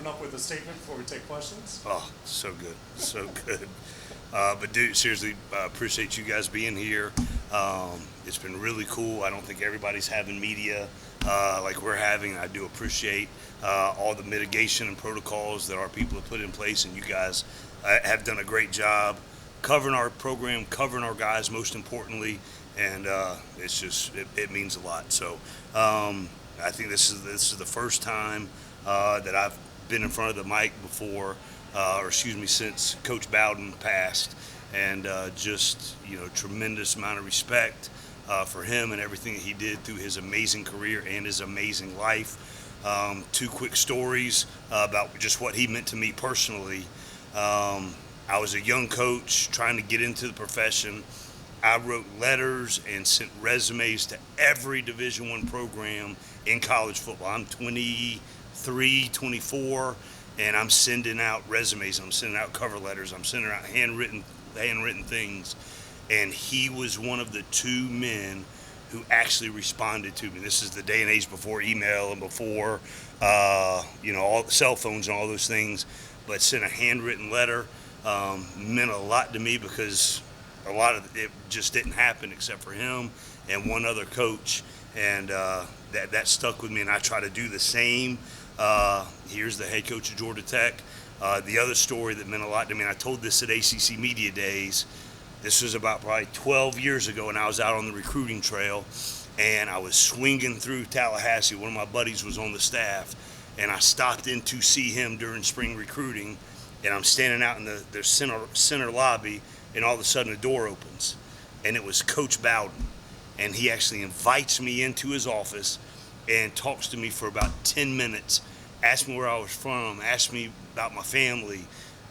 open up with a statement before we take questions? Oh, so good, so good. But dude, seriously, appreciate you guys being here. It's been really cool. I don't think everybody's having media like we're having. I do appreciate all the mitigation and protocols that our people have put in place, and you guys have done a great job covering our program, covering our guys, most importantly, and it's just it means a lot. So I think this is the first time that I've been in front of the mic before, since Coach Bowden passed, and just tremendous amount of respect for him and everything that he did through his amazing career and his amazing life. Two quick stories about just what he meant to me personally. I was a young coach trying to get into the profession. I wrote letters and sent resumes to every Division I program in college football. I'm 23, 24, and I'm sending out resumes. I'm sending out cover letters. I'm sending out handwritten things. And he was one of the two men who actually responded to me. This is the day and age before email and before, all the cell phones and all those things. But sent a handwritten letter. Meant a lot to me because a lot of it just didn't happen except for him and one other coach, and that stuck with me, and I try to do the same. Here's the head coach of Georgia Tech. The other story that meant a lot to me, and I told this at ACC Media Days. This was about probably 12 years ago, and I was out on the recruiting trail, and I was swinging through Tallahassee. One of my buddies was on the staff, and I stopped in to see him during spring recruiting, and I'm standing out in the center lobby, and all of a sudden a door opens, and it was Coach Bowden, and he actually invites me into his office and talks to me for about 10 minutes, asked me where I was from, asked me about my family,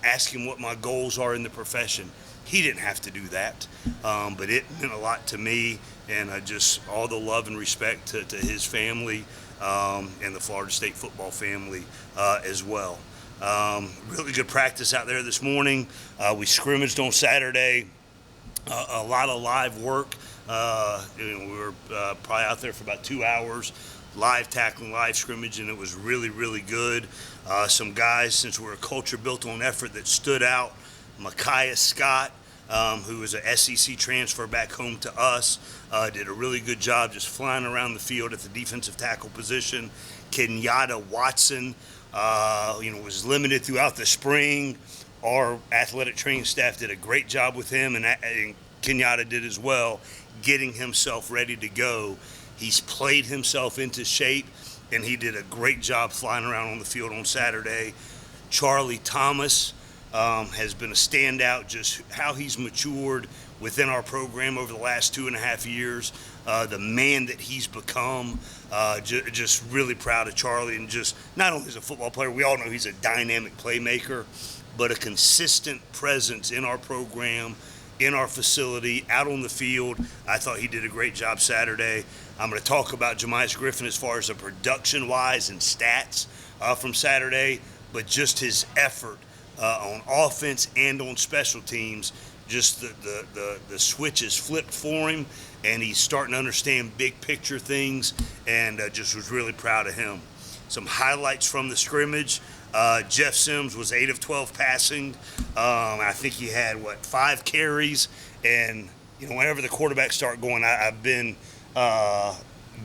asked him what my goals are in the profession. He didn't have to do that, but it meant a lot to me, and just all the love and respect to his family and the Florida State football family as well. Really good practice out there this morning. We scrimmaged on Saturday. A lot of live work. We were probably out there for about 2 hours, live tackling, live scrimmage, and it was really, really good. Some guys, since we're a culture built on effort, that stood out. Micaiah Scott, who was an SEC transfer back home to us, did a really good job just flying around the field at the defensive tackle position. Kenyatta Watson, was limited throughout the spring. Our athletic training staff did a great job with him, and Kenyatta did as well, getting himself ready to go. He's played himself into shape, and he did a great job flying around on the field on Saturday. Charlie Thomas has been a standout, just how he's matured within our program over the last 2.5 years. The man that he's become, just really proud of Charlie, and just not only as a football player, we all know he's a dynamic playmaker, but a consistent presence in our program, in our facility, out on the field. I thought he did a great job Saturday. I'm going to talk about Jemias Griffin as far as the production-wise and stats from Saturday, but just his effort on offense and on special teams. Just the switch is flipped for him, and he's starting to understand big picture things, and just was really proud of him. Some highlights from the scrimmage. Jeff Sims was 8 of 12 passing. I think he had 5 carries, and whenever the quarterbacks start going, I've been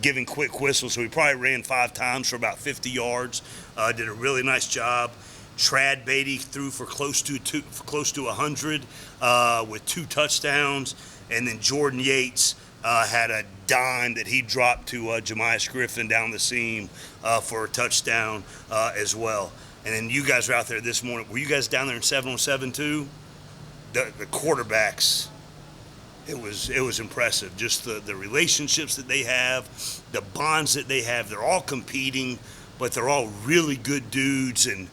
giving quick whistles, so he probably ran 5 times for about 50 yards. Did a really nice job. Trad Beatty threw for close to 100 with 2 touchdowns, and then Jordan Yates had a dime that he dropped to Jemias Griffin down the seam for a touchdown as well. And then you guys were out there this morning. Were you guys down there in 7-on-7 too? The quarterbacks, it was impressive. Just the relationships that they have, the bonds that they have. They're all competing, but they're all really good dudes. And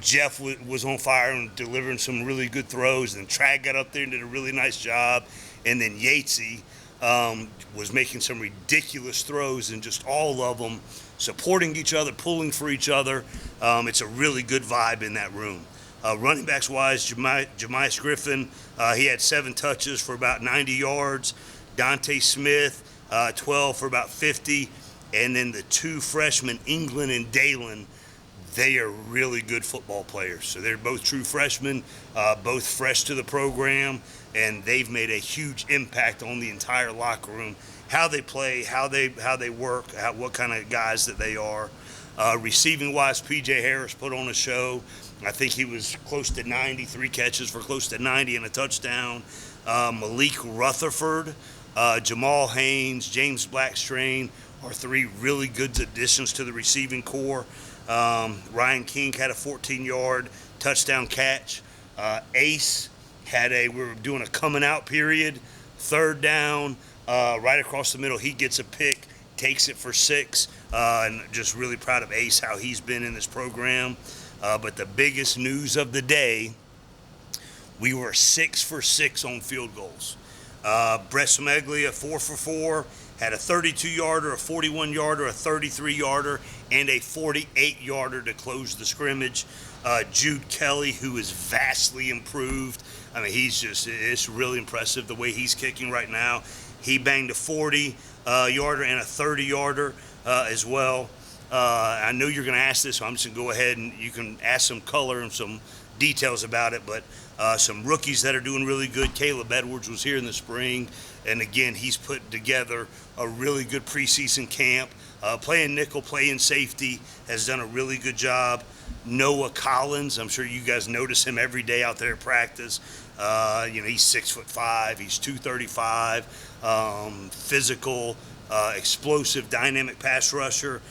Jeff was on fire and delivering some really good throws, and Trad got up there and did a really nice job. And then Yatesy was making some ridiculous throws, and just all of them supporting each other, pulling for each other. It's a really good vibe in that room. Running backs wise, Jemias Griffin, he had 7 touches for about 90 yards. Dante Smith, 12 for about 50. And then the 2 freshmen, England and Dalen, they are really good football players. So they're both true freshmen, both fresh to the program, and they've made a huge impact on the entire locker room, how they play, how they work, what kind of guys that they are. Receiving wise, P.J. Harris put on a show. I think he was close to 93 catches for close to 90 and a touchdown. Malik Rutherford, Jamal Haynes, James Blackstrain are three really good additions to the receiving corps. Ryan King had a 14-yard touchdown catch. Ace we were doing a coming out period, third down, right across the middle. He gets a pick, takes it for 6, and just really proud of Ace, how he's been in this program. But the biggest news of the day, we were 6 for 6 on field goals. Brett Smeglia, 4 for 4, had a 32-yarder, a 41-yarder, a 33-yarder, and a 48-yarder to close the scrimmage. Jude Kelly, who is vastly improved. I mean, it's really impressive the way he's kicking right now. He banged a 40-yarder and a 30-yarder as well. I know you're going to ask this, so I'm just going to go ahead and you can ask some color and some details about it, but some rookies that are doing really good. Caleb Edwards was here in the spring, and again, he's put together a really good preseason camp. Playing nickel, playing safety, has done a really good job. Noah Collins, I'm sure you guys notice him every day out there at practice. He's 6'5", he's 235, physical, explosive, dynamic pass rusher.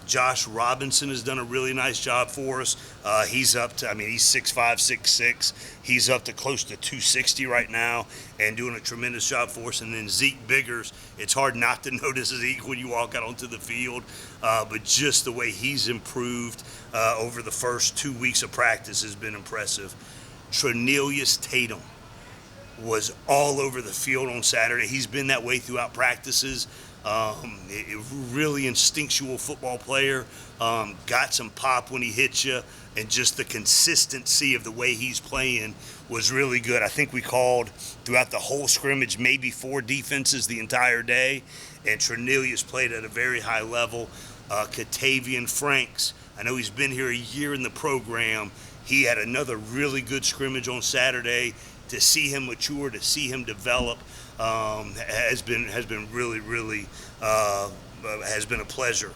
Josh Robinson has done a really nice job for us. He's up to, he's 6'5", 6'6". He's up to close to 260 right now and doing a tremendous job for us. And then Zeke Biggers, it's hard not to notice Zeke when you walk out onto the field, but just the way he's improved over the first 2 weeks of practice has been impressive. Trinelius Tatum was all over the field on Saturday. He's been that way throughout practices. Really instinctual football player, got some pop when he hit you, and just the consistency of the way he's playing was really good. I think we called throughout the whole scrimmage maybe 4 defenses the entire day, and Trinelius played at a very high level. Katavian Franks, I know he's been here a year in the program. He had another really good scrimmage on Saturday. To see him mature, to see him develop, has been really, really has been a pleasure.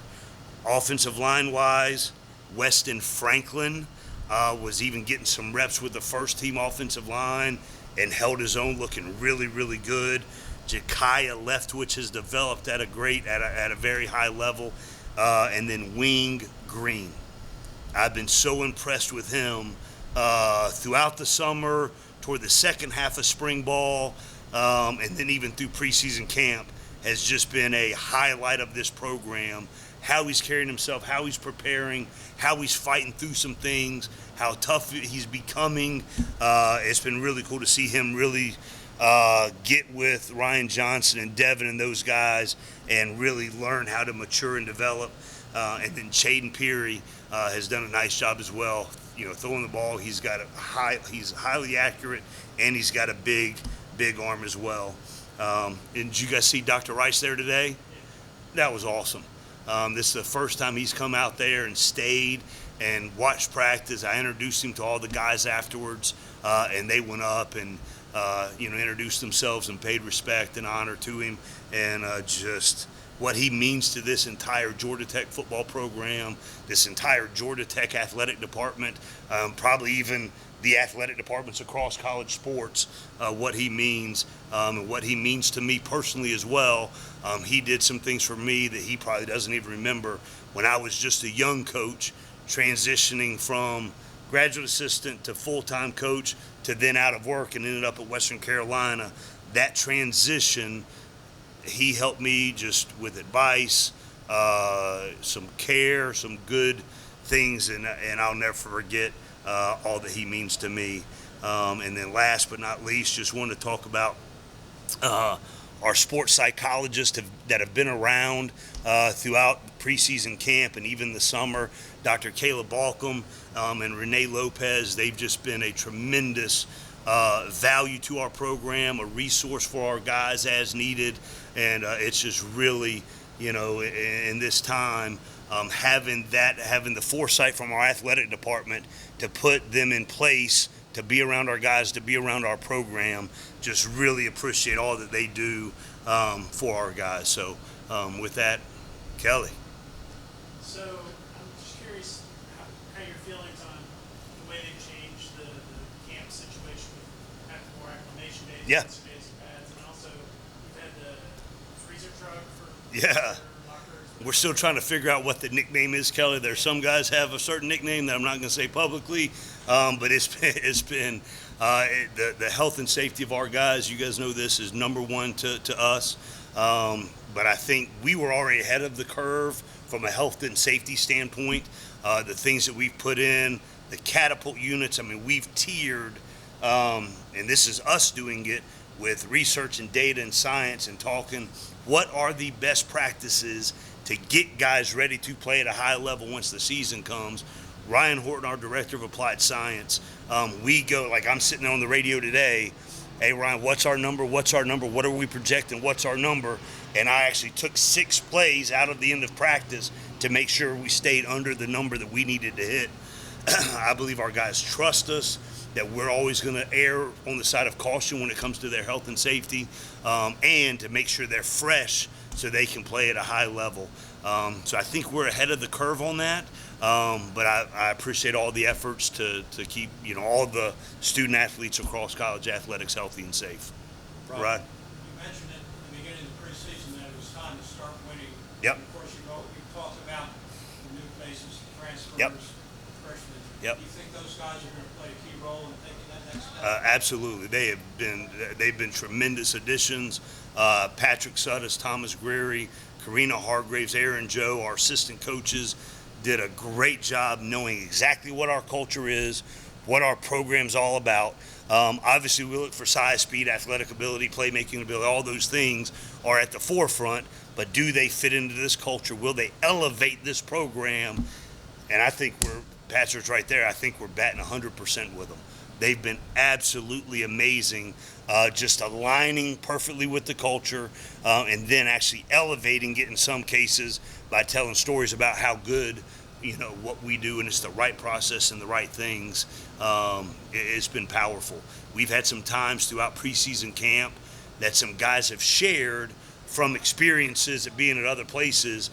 Offensive line wise, Weston Franklin was even getting some reps with the first team offensive line and held his own, looking really, really good. Jekiah Leftwich has developed at a very high level, and then Wing Green. I've been so impressed with him throughout the summer, toward the second half of spring ball, and then even through preseason camp, has just been a highlight of this program. How he's carrying himself, how he's preparing, how he's fighting through some things, how tough he's becoming. It's been really cool to see him really get with Ryan Johnson and Devin and those guys and really learn how to mature and develop. And then Chaden Peary has done a nice job as well. Throwing the ball, he's highly accurate, and he's got a big arm as well. And did you guys see Dr. Rice there today? That was awesome. This is the first time he's come out there and stayed and watched practice. I introduced him to all the guys afterwards, and they went up and introduced themselves and paid respect and honor to him, and just what he means to this entire Georgia Tech football program, this entire Georgia Tech athletic department, probably even the athletic departments across college sports, what he means, and what he means to me personally as well. He did some things for me that he probably doesn't even remember when I was just a young coach, transitioning from graduate assistant to full-time coach to then out of work and ended up at Western Carolina. That transition, he helped me just with advice, some care, some good things, and I'll never forget all that he means to me. And then last but not least, just wanted to talk about our sports psychologists that have been around throughout preseason camp and even the summer. Dr. Caleb Balcom and Renee Lopez, they've just been a tremendous value to our program, a resource for our guys as needed, and it's just really, in this time, having the foresight from our athletic department to put them in place to be around our guys, to be around our program, just really appreciate all that they do for our guys. So with that, Kelly. So I'm just curious how your feelings on the way they've changed the camp situation with having more acclimation days, Yeah. days of pads, and also you've had the freezer truck for Yeah. lockers. We're still trying to figure out what the nickname is, Kelly. There's some guys have a certain nickname that I'm not going to say publicly, but it's been the health and safety of our guys. You guys know this is number one to us, but I think we were already ahead of the curve from a health and safety standpoint. The things that we've put in, the catapult units. I mean, we've tiered, and this is us doing it with research and data and science and talking. What are the best practices to get guys ready to play at a high level once the season comes? Ryan Horton, our director of applied science, we go, like I'm sitting on the radio today, hey Ryan, what's our number? What are we projecting? What's our number? And I actually took 6 plays out of the end of practice to make sure we stayed under the number that we needed to hit. I believe our guys trust us, that we're always going to err on the side of caution when it comes to their health and safety, and to make sure they're fresh so they can play at a high level. So I think we're ahead of the curve on that, but I appreciate all the efforts to keep all the student athletes across college athletics healthy and safe. Right. You mentioned it at the beginning of the preseason that it was time to start winning. Yep. And of course, you talked about the new faces, the transfers, Yep. freshmen. Yep. Do you think those guys are going to play a key role in taking that next step? Absolutely, they've been tremendous additions. Patrick Suttis, Thomas Greery, Karina Hargraves, Aaron Joe, our assistant coaches, did a great job knowing exactly what our culture is, what our program's all about. Obviously, we look for size, speed, athletic ability, playmaking ability. All those things are at the forefront, but do they fit into this culture? Will they elevate this program? And I think Patrick's right there. I think we're batting 100% with them. They've been absolutely amazing, just aligning perfectly with the culture, and then actually elevating it in some cases by telling stories about how good, what we do, and it's the right process and the right things. It's been powerful. We've had some times throughout preseason camp that some guys have shared from experiences at being at other places,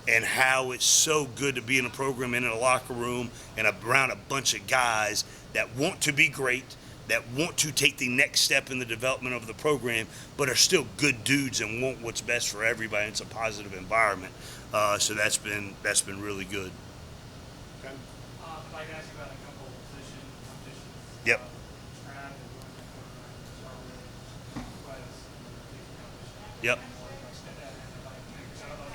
and how it's so good to be in a program and in a locker room and around a bunch of guys that want to be great, that want to take the next step in the development of the program, but are still good dudes and want what's best for everybody. It's a positive environment. So that's been really good. Okay. I'd like to ask you about a couple of competitions. Yep. Track and Yep.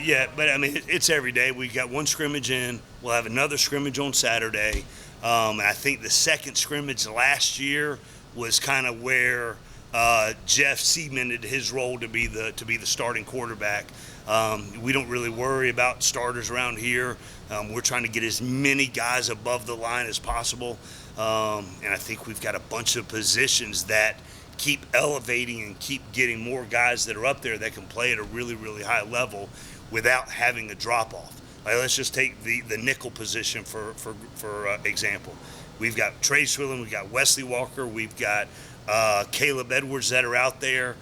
Yeah, but I mean, it's every day. We got one scrimmage in. We'll have another scrimmage on Saturday. And I think the second scrimmage last year was kind of where Geoff cemented his role to be the starting quarterback. We don't really worry about starters around here. We're trying to get as many guys above the line as possible. And I think we've got a bunch of positions that keep elevating and keep getting more guys that are up there that can play at a really, really high level without having a drop-off. Like, let's just take the nickel position for example. We've got Trey Swillen, we've got Wesley Walker, we've got Caleb Edwards that are out there,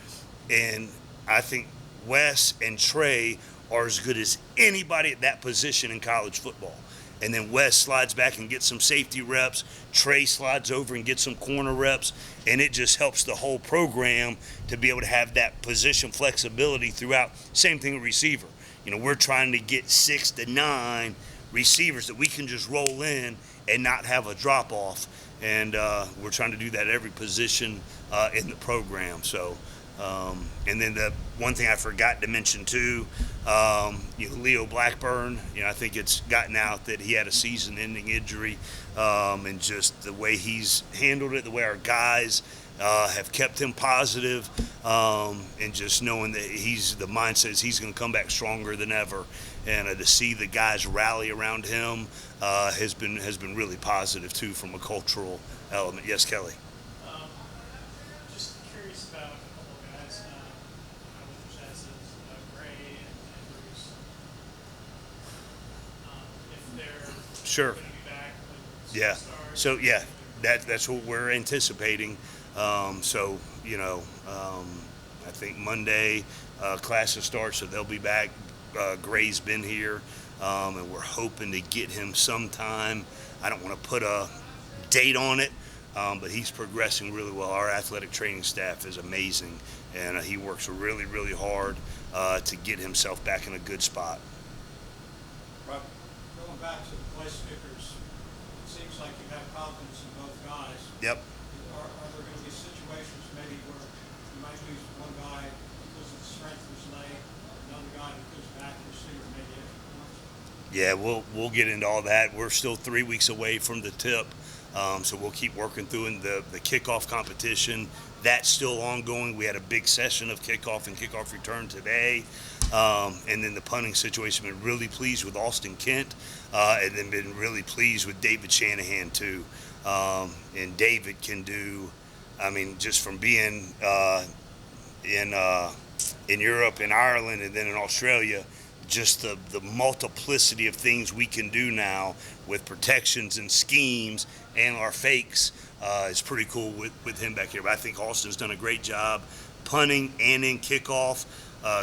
and I think Wes and Trey are as good as anybody at that position in college football. And then Wes slides back and gets some safety reps. Trey slides over and gets some corner reps, and it just helps the whole program to be able to have that position flexibility throughout. Same thing with receiver. We're trying to get 6 to 9 receivers that we can just roll in and not have a drop off, and we're trying to do that at every position in the program. So, and then the one thing I forgot to mention too, Leo Blackburn. I think it's gotten out that he had a season-ending injury, and just the way he's handled it, the way our guys have kept him positive, and just knowing that the mindset is he's going to come back stronger than ever, and to see the guys rally around him has been really positive too from a cultural element. Yes, Kelly. Just curious about a couple of guys with your stats, Gray and Bruce. Sure. Going to be back with Yeah. superstars? So yeah, that's what we're anticipating. So I think Monday classes start, so they'll be back. Gray's been here, and we're hoping to get him sometime. I don't want to put a date on it, but he's progressing really well. Our athletic training staff is amazing, and he works really, really hard to get himself back in a good spot. Rob, going back to the place kickers, it seems like you have confidence in both guys. Yep. Are there going to be situations maybe where you might lose one guy because of the strength of his leg, another guy because of accuracy or maybe extra points? Yeah, we'll get into all that. We're still 3 weeks away from the tip, so we'll keep working through in the kickoff competition. That's still ongoing. We had a big session of kickoff and kickoff return today, and then the punting situation. Been really pleased with Austin Kent, and then been really pleased with David Shanahan too. And David can do, I mean, just from being in Europe, in Ireland, and then in Australia, just the multiplicity of things we can do now with protections and schemes and our fakes is pretty cool with him back here. But I think Austin's done a great job punting and in kickoff.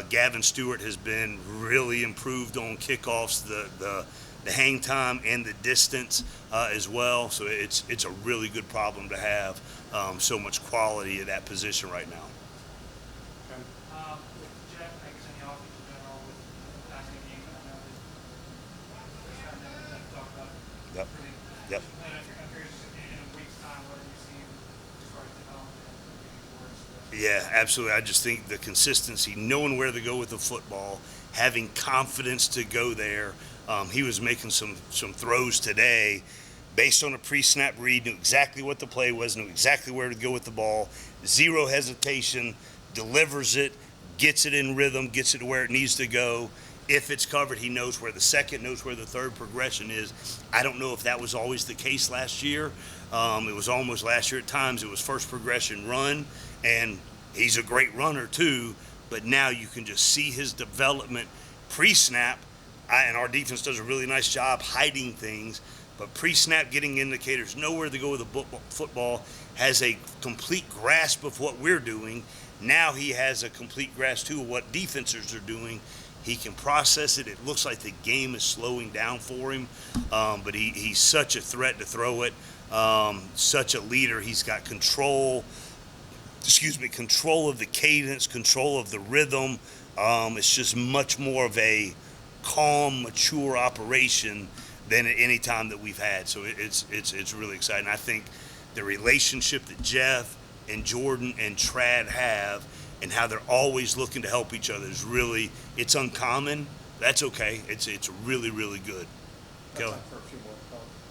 Gavin Stewart has been really improved on kickoffs, the hang time and the distance as well. So it's a really good problem to have. So much quality at that position right now. With Geoff, I guess in the offense in general, with the passing game, I know that there's kind of talk about Yep. improving. Yep. And I'm curious, in a week's time, what have you seen as far as development and moving towards the Yeah, absolutely. I just think the consistency, knowing where to go with the football, having confidence to go there. He was making some throws today based on a pre-snap read, knew exactly what the play was, knew exactly where to go with the ball, zero hesitation, delivers it, gets it in rhythm, gets it to where it needs to go. If it's covered, he knows where the second, knows where the third progression is. I don't know if that was always the case last year. It was almost last year at times. It was first progression run, and he's a great runner too, but now you can just see his development pre-snap, and our defense does a really nice job hiding things, but pre-snap getting indicators, know where to go with the football, has a complete grasp of what we're doing. Now he has a complete grasp too of what defenses are doing. He can process it. It looks like the game is slowing down for him, but he's such a threat to throw it, such a leader. He's got control of the cadence, control of the rhythm. It's just much more of a calm, mature operation than at any time that we've had. So it's really exciting. I think the relationship that Geoff and Jordan and Trad have, and how they're always looking to help each other, is really, it's uncommon. That's okay. It's really, really good. Go.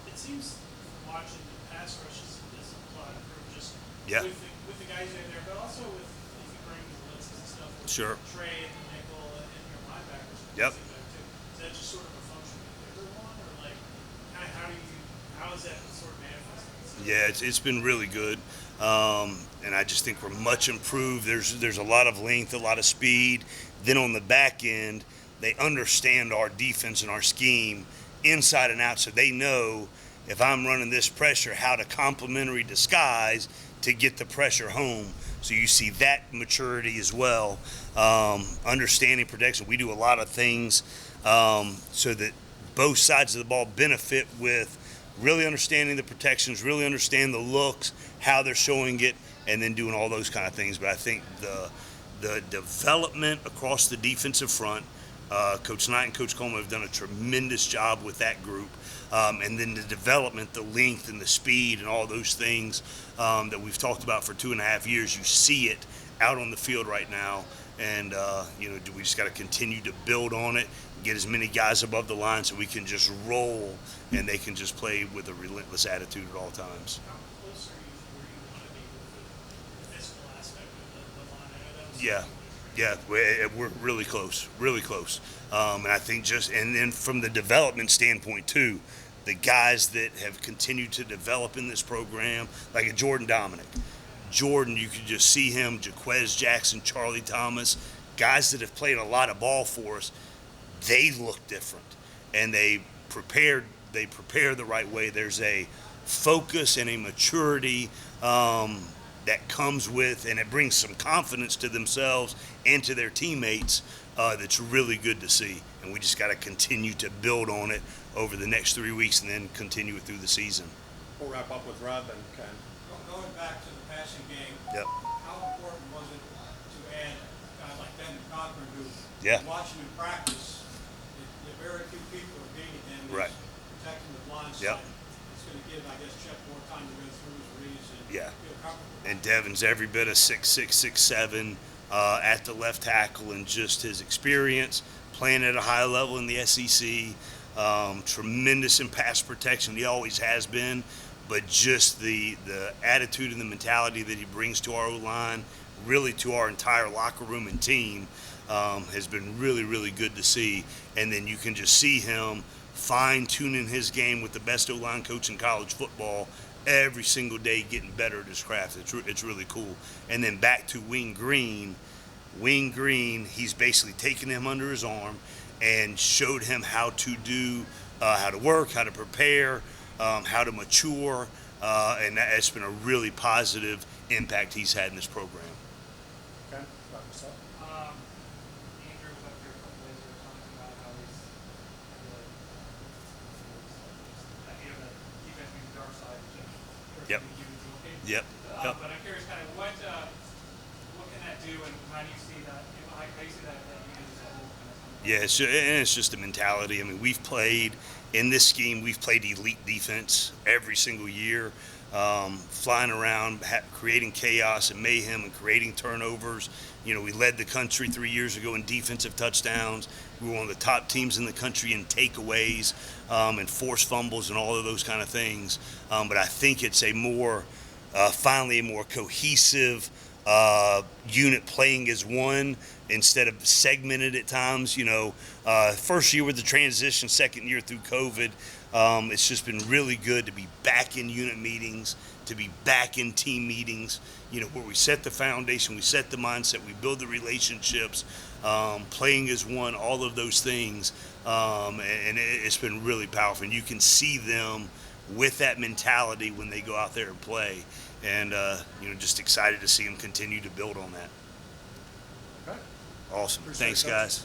It seems from watching the pass rushes is a lot of just Yeah. with the guys in there, but also with if you bring the blitzes and stuff. With Sure. Trey and the nickel and your linebackers. Yep. Is that just sort of a function of everyone, or like how is that sort of manifesting? Yeah, it's been really good, and I just think we're much improved. There's a lot of length, a lot of speed. Then on the back end, they understand our defense and our scheme inside and out, so they know if I'm running this pressure, how to complementary disguise to get the pressure home. So you see that maturity as well. Understanding protection, we do a lot of things so that both sides of the ball benefit with really understanding the protections, really understand the looks, how they're showing it, and then doing all those kind of things. But I think the development across the defensive front, Coach Knight and Coach Coleman have done a tremendous job with that group. And then the development, the length and the speed and all those things that we've talked about for 2.5 years, you see it out on the field right now. And, we just got to continue to build on it, get as many guys above the line so we can just roll and they can just play with a relentless attitude at all times. How close are you to where you want to be with the physical aspect of the line? I know that was Yeah, we're really close, really close. And I think and then from the development standpoint too, the guys that have continued to develop in this program, like a Jordan Dominic. Jordan, you could just see him, Jaquez Jackson, Charlie Thomas, guys that have played a lot of ball for us, they look different. And they prepared they prepare the right way. There's a focus and a maturity that comes with, and it brings some confidence to themselves and to their teammates that's really good to see. And we just got to continue to build on it over the next 3 weeks and then continue it through the season. We'll wrap up with Rob and Ken. Going back to the passing game, Yep. how important was it to add a guy like Ben Cochran, who, Yeah. watching him practice, there very few people are beating him. He's Right. protecting the blind side. Yep. It's going to give, I guess, Jeff more time to go through his reads and Yeah. feel comfortable. And Devin's every bit of 6'6", 6'7", at the left tackle, and just his experience playing at a high level in the SEC. Tremendous in pass protection. He always has been, but just the attitude and the mentality that he brings to our O-line, really to our entire locker room and team, has been really, really good to see. And then you can just see him fine-tuning his game with the best O-line coach in college football every single day, getting better at his craft. It's really cool. And then back to Wing Green, he's basically taken him under his arm and showed him how to do, how to work, how to prepare, how to mature, and that's been a really positive impact he's had in this program. Ken, wrap us up. Andrew was up here a couple days ago talking about how he's the idea of the defense being the dark side, which is Yep. pretty huge. Yep. Yep. But I'm curious, kind of what can that do, and how do you see that? How do you see that unit as a whole? Yeah, it's just a mentality. I mean, we've played in this scheme. We've played elite defense every single year, flying around, creating chaos and mayhem and creating turnovers. You know, we led the country 3 years ago in defensive touchdowns. We were one of the top teams in the country in takeaways and forced fumbles and all of those kind of things. But I think it's finally a more cohesive unit playing as one instead of segmented at times. You know, first year with the transition, second year through COVID, it's just been really good to be back in unit meetings, to be back in team meetings, you know, where we set the foundation, we set the mindset, we build the relationships, playing as one, all of those things. And it's been really powerful. And you can see them with that mentality when they go out there and play. And, you know, just excited to see them continue to build on that. Okay. Awesome. Appreciate Thanks, it, Coach. guys.